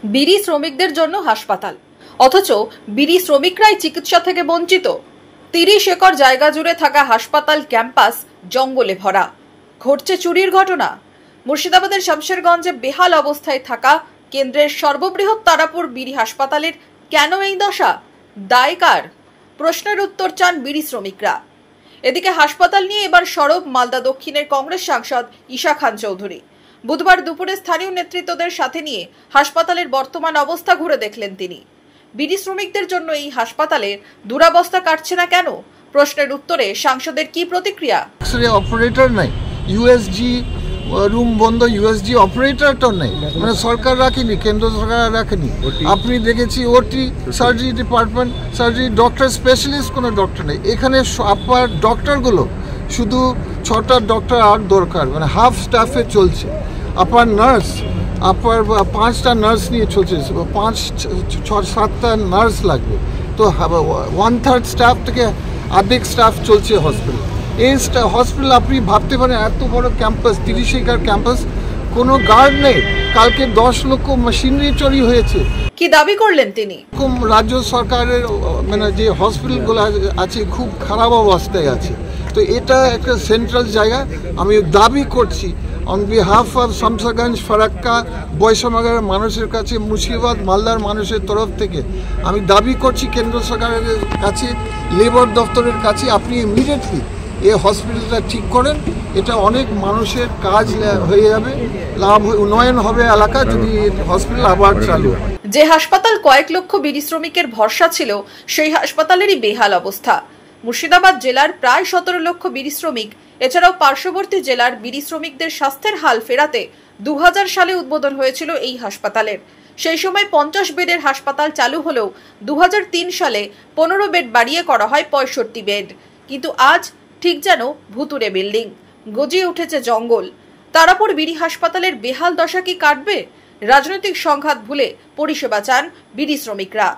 বিড়ি শ্রমিকদের জন্য হাসপাতাল, অথচ বিড়ি শ্রমিকরাই চিকিৎসা থেকে বঞ্চিত। 30 একর জায়গা জুড়ে থাকা হাসপাতাল ক্যাম্পাস জঙ্গলে ভরা। ঘটছে চুরির ঘটনা। মুর্শিদাবাদের শামশেরগঞ্জে বেহাল অবস্থায় থাকা কেন্দ্রের সর্ববৃহৎ তারাপুর বিড়ি হাসপাতালের কেন এই দশা? দায় কার? প্রশ্নের উত্তর চান বিড়ি শ্রমিকরা। এদিকে হাসপাতাল নিয়ে এবার সরব মালদা দক্ষিণের কংগ্রেস সাংসদ ঈশা খান চৌধুরী। বুধবার দুপুরে স্থানীয় নেতৃত্বদের সাথে নিয়ে হাসপাতালের বর্তমান অবস্থা ঘুরে দেখলেন তিনি। বিড়ি শ্রমিকদের জন্য এই হাসপাতালের দুরবস্থা কাটছে না কেন? প্রশ্নের উত্তরে সাংসদের কি প্রতিক্রিয়া? অপারেটর নাই, ইউএসজি রুম বন্ধ, ইউএসজি অপারেটরটাও নেই, মানে সরকার রাখেনি, কেন্দ্র সরকার রাখেনি। আপনি দেখেছি ওটি surgery department, surgery doctor, specialist কোনো ডক্টর নেই এখানে। আপনার ডক্টরগুলো শুধু 6টা ডক্টর আর দরকার, মানে হাফ স্টাফে চলছে। আপনার নার্স, আপনার 5টা নার্স নিয়ে চলছে, 5-6-7টা নার্স লাগবে, তো 1/3 স্টাফ থেকে অর্ধেক স্টাফ চলছে হসপিটাল। এই হসপিটাল আপনি ভাবতে পারেন এত বড় ক্যাম্পাস, 30 একর ক্যাম্পাস, কোনো গার্ড নেই। কালকে 10 লক্ষ মেশিনারি চুরি হয়েছে। কি দাবি করলেন তিনি? রাজ্য সরকারের মানে যে হসপিটালগুলো আছে খুব খারাপ অবস্থায় আছে, তো এটা একটা সেন্ট্রাল জায়গা। আমি দাবি করছি on behalf of Shamsherganj, Farakka, বৈষম্যগরের মানুষের কাছে, মুর্শিদাবাদ মালদার মানুষের তরফ থেকে আমি দাবি করছি কেন্দ্র সরকারের কাছে, লেবার দপ্তরের কাছে, আপনি ইমিডিয়েটলি এই হসপিটালটা ঠিক করেন। এটা অনেক মানুষের কাজ হয়ে যাবে, লাভ উন্নয়ন হবে এলাকা যদি হসপিটাল আবার চালু হয়। যে হাসপাতাল কয়েক লক্ষ বিড়ি শ্রমিকের ভরসা ছিল, সেই হাসপাতালেরই বেহাল অবস্থা। মুর্শিদাবাদ জেলার প্রায় 17 লক্ষ বিড়ি শ্রমিক, এছাড়াও পার্শ্ববর্তী জেলার বিড়ি শ্রমিকদের স্বাস্থ্যের হাল ফেরাতে 2000 সালে উদ্বোধন হয়েছিল এই হাসপাতালের। সেই সময় 50 বেডের হাসপাতাল চালু হলেও 2003 সালে 15 বেড বাড়িয়ে করা হয় 65 বেড। কিন্তু আজ ঠিক যেন ভুতুড়ে বিল্ডিং, গজিয়ে উঠেছে জঙ্গল। তারাপুর বিড়ি হাসপাতালের বেহাল দশা কি কাটবে? রাজনৈতিক সংঘাত ভুলে পরিষেবা চান বিড়ি শ্রমিকরা।